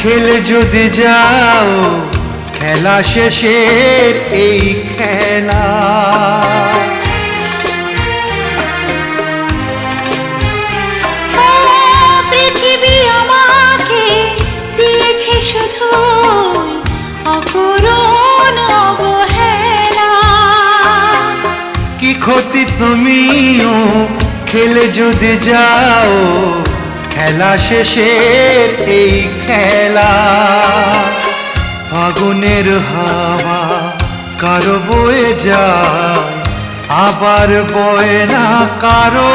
খেলে যদি যাও খেলা শেষের এই খেলা। পৃথিবী আমাকে দিয়েছে শুধু অপূরণ অবহেলা। কি ক্ষতি তুমিও খেলে যদি যাও খেলা শেষের এই খেলা। ফাগুনের হাওয়া কারো বয়ে যায় আবার বয় না কারো।